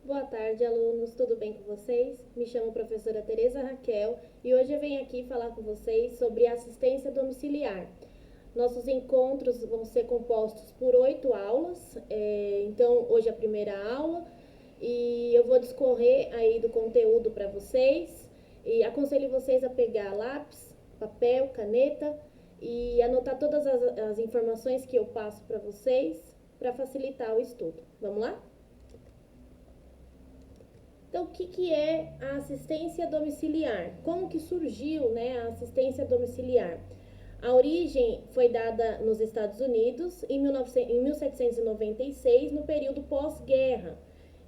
Boa tarde, alunos. Tudo bem com vocês? Me chamo professora Tereza Raquel e hoje eu venho aqui falar com vocês sobre assistência domiciliar. Nossos encontros vão ser compostos por 8 aulas, então hoje é a primeira aula e eu vou discorrer aí do conteúdo para vocês e aconselho vocês a pegar lápis, papel, caneta e anotar todas as informações que eu passo para vocês para facilitar o estudo. Vamos lá? Então, o que é a assistência domiciliar? Como que surgiu, né, a assistência domiciliar? A origem foi dada nos Estados Unidos em 1796, no período pós-guerra.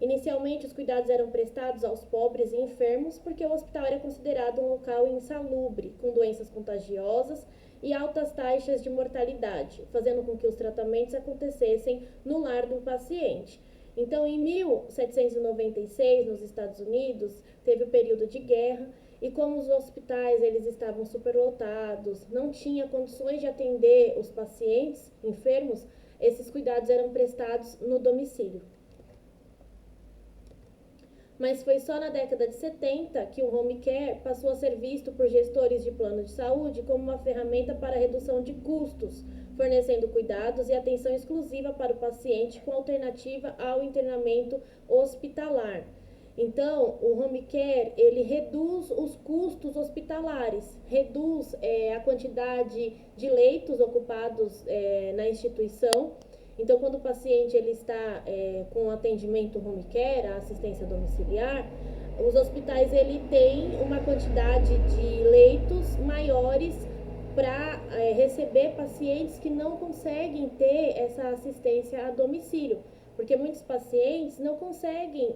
Inicialmente, os cuidados eram prestados aos pobres e enfermos porque o hospital era considerado um local insalubre, com doenças contagiosas e altas taxas de mortalidade, fazendo com que os tratamentos acontecessem no lar do paciente. Então, em 1796, nos Estados Unidos, teve o período de guerra e como os hospitais eles estavam superlotados, não tinha condições de atender os pacientes enfermos, esses cuidados eram prestados no domicílio. Mas foi só na década de 70 que o home care passou a ser visto por gestores de plano de saúde como uma ferramenta para a redução de custos, fornecendo cuidados e atenção exclusiva para o paciente com alternativa ao internamento hospitalar. Então, o home care, ele reduz os custos hospitalares, reduz a quantidade de leitos ocupados na instituição. Então, quando o paciente ele está com atendimento home care, a assistência domiciliar, os hospitais ele tem uma quantidade de leitos maiores para receber pacientes que não conseguem ter essa assistência a domicílio, porque muitos pacientes não conseguem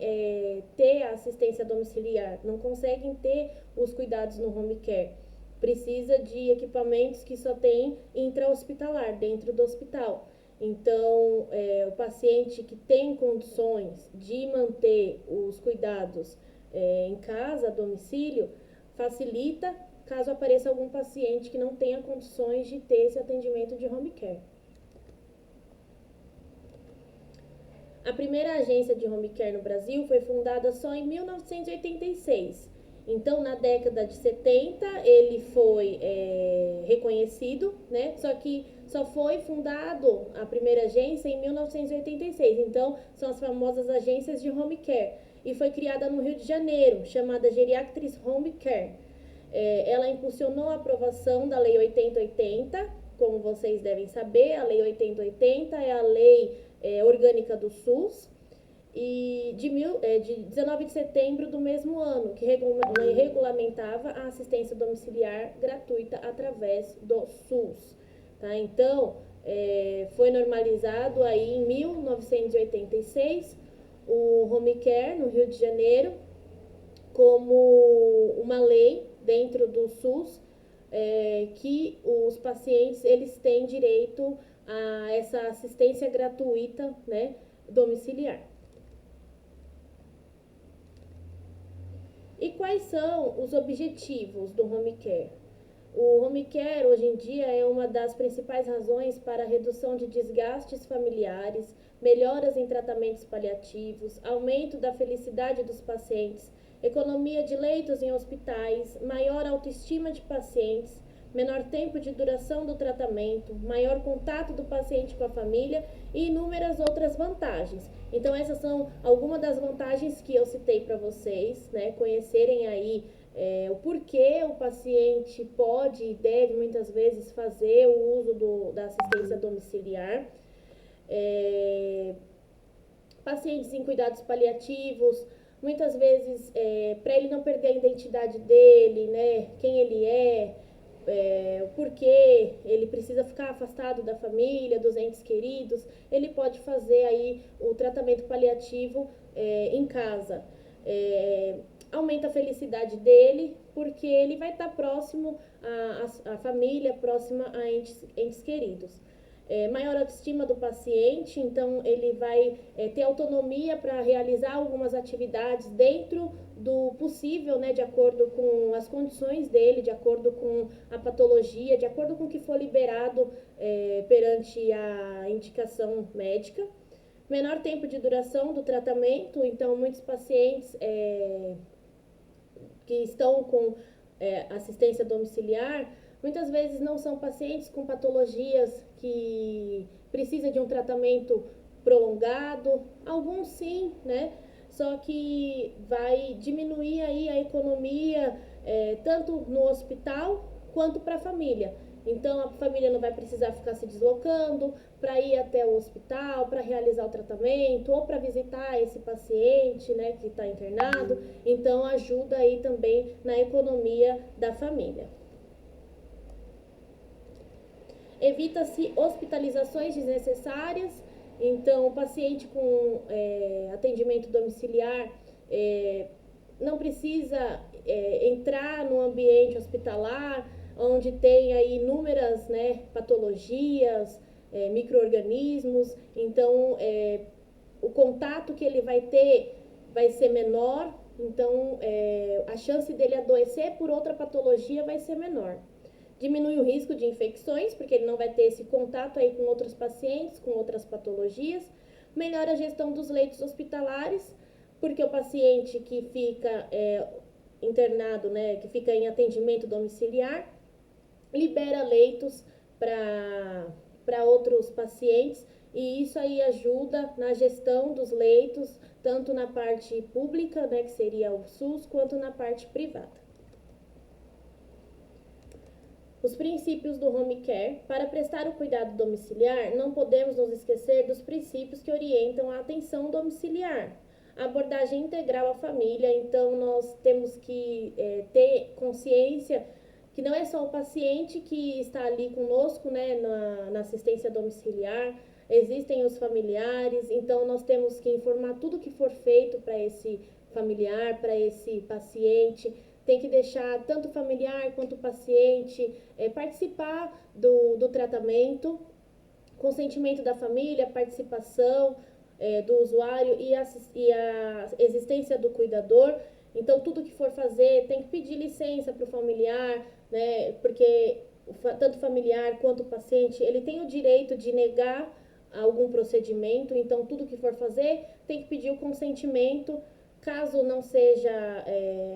ter a assistência domiciliar, não conseguem ter os cuidados no home care. Precisa de equipamentos que só tem intra-hospitalar, dentro do hospital. Então, o paciente que tem condições de manter os cuidados em casa, a domicílio, facilita caso apareça algum paciente que não tenha condições de ter esse atendimento de home care. A primeira agência de home care no Brasil foi fundada só em 1986. Então, na década de 70, ele foi reconhecido, né? Só que só foi fundado a primeira agência em 1986. Então, são as famosas agências de home care. E foi criada no Rio de Janeiro, chamada Geriatrics Home Care. Ela impulsionou a aprovação da Lei 8080, como vocês devem saber. A Lei 8080 é a lei orgânica do SUS, e de 19 de setembro do mesmo ano, que regulamentava a assistência domiciliar gratuita através do SUS. Tá? Então, foi normalizado aí em 1986 o home care no Rio de Janeiro como uma lei dentro do SUS que os pacientes eles têm direito a essa assistência gratuita, né, domiciliar. E quais são os objetivos do home care? O home care hoje em dia é uma das principais razões para a redução de desgastes familiares, melhoras em tratamentos paliativos, aumento da felicidade dos pacientes, economia de leitos em hospitais, maior autoestima de pacientes, menor tempo de duração do tratamento, maior contato do paciente com a família e inúmeras outras vantagens. Então, essas são algumas das vantagens que eu citei para vocês, né? Conhecerem aí o porquê o paciente pode e deve muitas vezes fazer o uso da assistência domiciliar. Pacientes em cuidados paliativos, muitas vezes para ele não perder a identidade dele, né? Quem ele é, o porquê ele precisa ficar afastado da família, dos entes queridos, ele pode fazer aí o tratamento paliativo em casa. Aumenta a felicidade dele, porque ele vai estar próximo à família, próxima a entes queridos. Maior autoestima do paciente, então ele vai ter autonomia para realizar algumas atividades dentro do possível, né, de acordo com as condições dele, de acordo com a patologia, de acordo com o que for liberado perante a indicação médica. menor tempo de duração do tratamento, então muitos pacientes que estão com assistência domiciliar, muitas vezes não são pacientes com patologias que precisam de um tratamento prolongado, alguns sim, né? Só que vai diminuir aí a economia, tanto no hospital quanto para a família. Então, a família não vai precisar ficar se deslocando para ir até o hospital, para realizar o tratamento ou para visitar esse paciente, né, que está internado. Então, ajuda aí também na economia da família. Evita-se hospitalizações desnecessárias. Então, o paciente com atendimento domiciliar não precisa entrar no ambiente hospitalar, onde tem aí inúmeras, né, patologias, micro-organismos. Então, o contato que ele vai ter vai ser menor, então a chance dele adoecer por outra patologia vai ser menor. Diminui o risco de infecções, porque ele não vai ter esse contato aí com outros pacientes, com outras patologias. Melhora a gestão dos leitos hospitalares, porque o paciente que fica internado, né, que fica em atendimento domiciliar, libera leitos para outros pacientes, e isso aí ajuda na gestão dos leitos, tanto na parte pública, né, que seria o SUS, quanto na parte privada. Os princípios do home care. Para prestar o cuidado domiciliar, não podemos nos esquecer dos princípios que orientam a atenção domiciliar. A abordagem integral à família, então nós temos que ter consciência que não é só o paciente que está ali conosco, né, na assistência domiciliar, existem os familiares, então nós temos que informar tudo que for feito para esse familiar, para esse paciente. Tem que deixar tanto o familiar quanto o paciente participar do tratamento, consentimento da família, participação do usuário e a existência do cuidador. Então, tudo que for fazer tem que pedir licença para o familiar, né? Porque tanto o familiar quanto o paciente, ele tem o direito de negar algum procedimento. Então, tudo que for fazer tem que pedir o consentimento. Caso não seja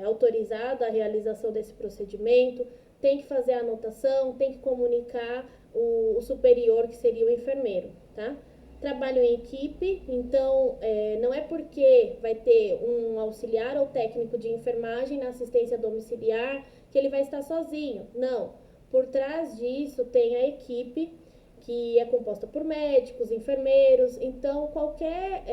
autorizada a realização desse procedimento, tem que fazer a anotação, tem que comunicar o superior, que seria o enfermeiro, tá? Trabalho em equipe, então não é porque vai ter um auxiliar ou técnico de enfermagem na assistência domiciliar que ele vai estar sozinho, não. Por trás disso tem a equipe, que é composta por médicos, enfermeiros, então qualquer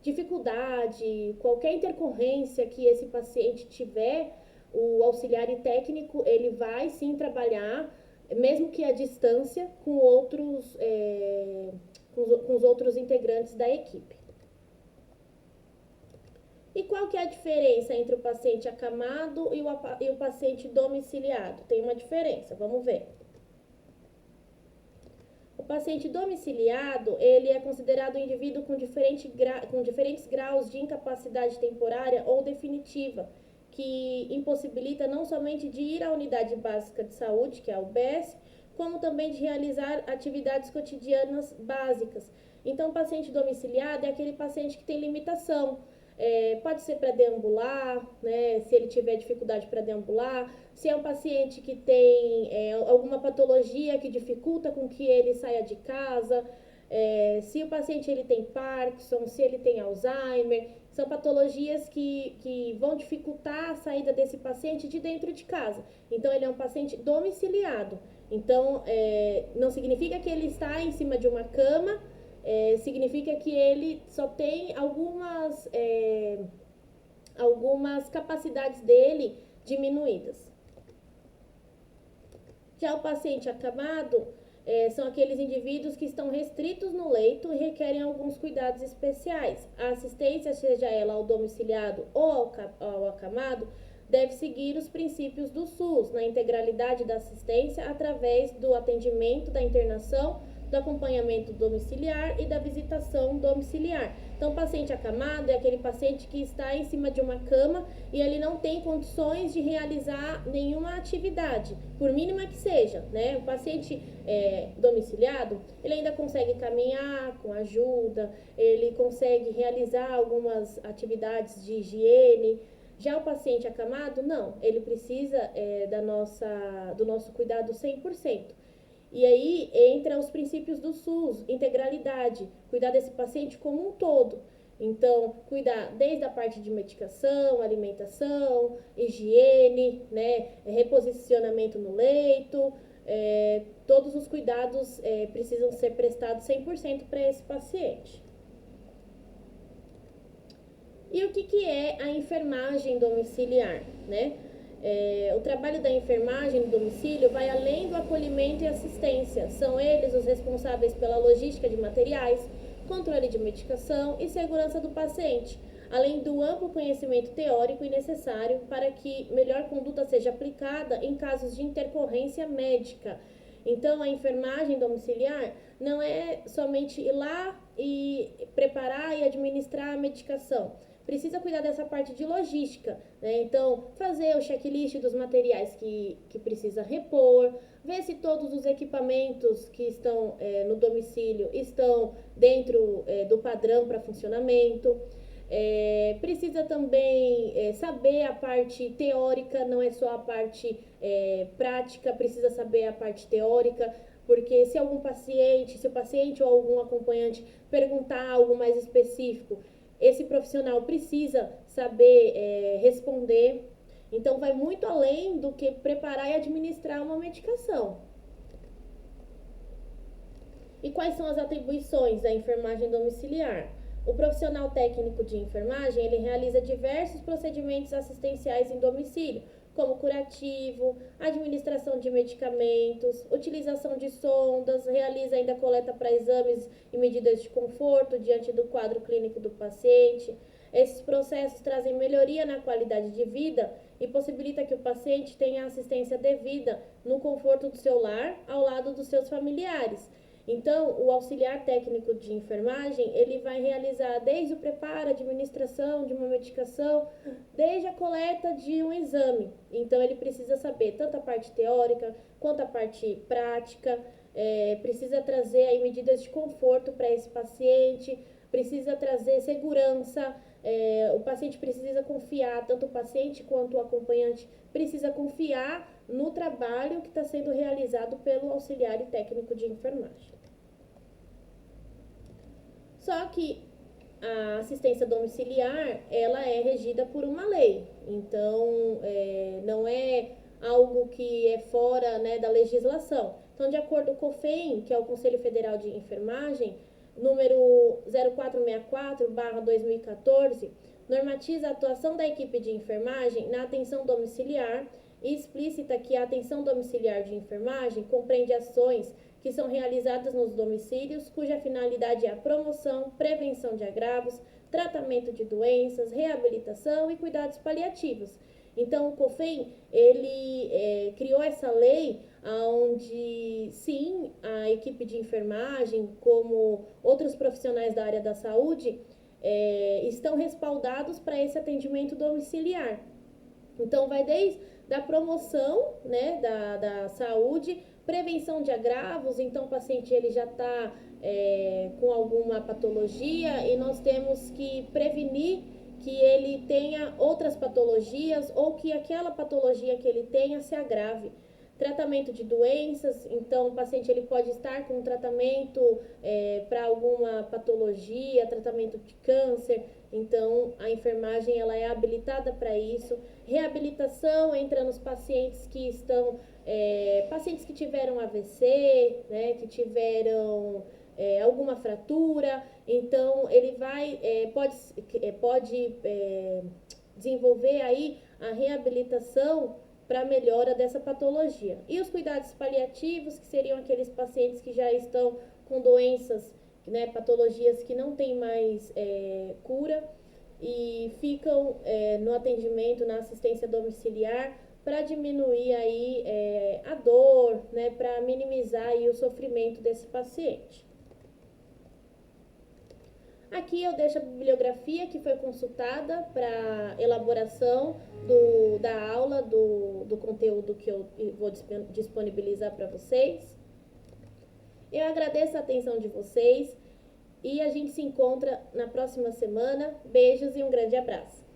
dificuldade, qualquer intercorrência que esse paciente tiver, o auxiliar e técnico, ele vai sim trabalhar, mesmo que à distância, com os outros integrantes da equipe. E qual que é a diferença entre o paciente acamado e o paciente domiciliado? Tem uma diferença, vamos ver. O paciente domiciliado, ele é considerado um indivíduo com diferentes graus de incapacidade temporária ou definitiva, que impossibilita não somente de ir à unidade básica de saúde, que é a UBS, como também de realizar atividades cotidianas básicas. Então, o paciente domiciliado é aquele paciente que tem limitação. Pode ser para deambular, né, se ele tiver dificuldade para deambular, se é um paciente que tem alguma patologia que dificulta com que ele saia de casa, se o paciente ele tem Parkinson, se ele tem Alzheimer, são patologias que vão dificultar a saída desse paciente de dentro de casa. Então, ele é um paciente domiciliado. Então, não significa que ele está em cima de uma cama, significa que ele só tem algumas capacidades dele diminuídas. Já o paciente acamado são aqueles indivíduos que estão restritos no leito e requerem alguns cuidados especiais. A assistência, seja ela ao domiciliado ou ao acamado, deve seguir os princípios do SUS, na integralidade da assistência, através do atendimento, da internação, do acompanhamento domiciliar e da visitação domiciliar. Então, o paciente acamado é aquele paciente que está em cima de uma cama e ele não tem condições de realizar nenhuma atividade, por mínima que seja, né? O paciente domiciliado, ele ainda consegue caminhar com ajuda, ele consegue realizar algumas atividades de higiene. Já o paciente acamado, não, ele precisa do nosso cuidado 100%. E aí entra os princípios do SUS, integralidade, cuidar desse paciente como um todo. Então, cuidar desde a parte de medicação, alimentação, higiene, né, reposicionamento no leito, todos os cuidados precisam ser prestados 100% para esse paciente. E o que é a enfermagem domiciliar, né? O trabalho da enfermagem no domicílio vai além do acolhimento e assistência. São eles os responsáveis pela logística de materiais, controle de medicação e segurança do paciente, além do amplo conhecimento teórico e necessário para que melhor conduta seja aplicada em casos de intercorrência médica. Então, a enfermagem domiciliar não é somente ir lá e preparar e administrar a medicação. Precisa cuidar dessa parte de logística, né? Então, fazer o checklist dos materiais que precisa repor, ver se todos os equipamentos que estão no domicílio estão dentro do padrão para funcionamento. Precisa também saber a parte teórica, não é só a parte prática, precisa saber a parte teórica, porque se o paciente ou algum acompanhante perguntar algo mais específico, esse profissional precisa saber responder. Então, vai muito além do que preparar e administrar uma medicação. E quais são as atribuições da enfermagem domiciliar? O profissional técnico de enfermagem, ele realiza diversos procedimentos assistenciais em domicílio, como curativo, administração de medicamentos, utilização de sondas, realiza ainda coleta para exames e medidas de conforto diante do quadro clínico do paciente. Esses processos trazem melhoria na qualidade de vida e possibilita que o paciente tenha assistência devida no conforto do seu lar, ao lado dos seus familiares. Então, o auxiliar técnico de enfermagem, ele vai realizar desde o preparo, administração de uma medicação, desde a coleta de um exame. Então, ele precisa saber tanto a parte teórica quanto a parte prática, precisa trazer aí medidas de conforto para esse paciente, precisa trazer segurança, o paciente precisa confiar, tanto o paciente quanto o acompanhante precisa confiar no trabalho que está sendo realizado pelo auxiliar e técnico de enfermagem. Só que a assistência domiciliar, ela é regida por uma lei, então não é algo que é fora, né, da legislação. Então, de acordo com o COFEM, que é o Conselho Federal de Enfermagem, número 0464/2014, normatiza a atuação da equipe de enfermagem na atenção domiciliar e explícita que a atenção domiciliar de enfermagem compreende ações que são realizadas nos domicílios, cuja finalidade é a promoção, prevenção de agravos, tratamento de doenças, reabilitação e cuidados paliativos. Então, o COFEM, ele criou essa lei onde, sim, a equipe de enfermagem, como outros profissionais da área da saúde, estão respaldados para esse atendimento domiciliar. Então, vai desde a promoção, né, da saúde, prevenção de agravos. Então, o paciente ele já está com alguma patologia e nós temos que prevenir que ele tenha outras patologias ou que aquela patologia que ele tenha se agrave. Tratamento de doenças, então o paciente ele pode estar com tratamento para alguma patologia, tratamento de câncer, então a enfermagem ela é habilitada para isso. Reabilitação entra nos pacientes que estão, pacientes que tiveram AVC, né, que tiveram alguma fratura, então ele pode desenvolver aí a reabilitação para a melhora dessa patologia. E os cuidados paliativos, que seriam aqueles pacientes que já estão com doenças, né, patologias que não têm mais cura e ficam no atendimento, na assistência domiciliar, para diminuir aí a dor, né, para minimizar aí o sofrimento desse paciente. Aqui eu deixo a bibliografia que foi consultada para elaboração da aula, do conteúdo que eu vou disponibilizar para vocês. Eu agradeço a atenção de vocês e a gente se encontra na próxima semana. Beijos e um grande abraço.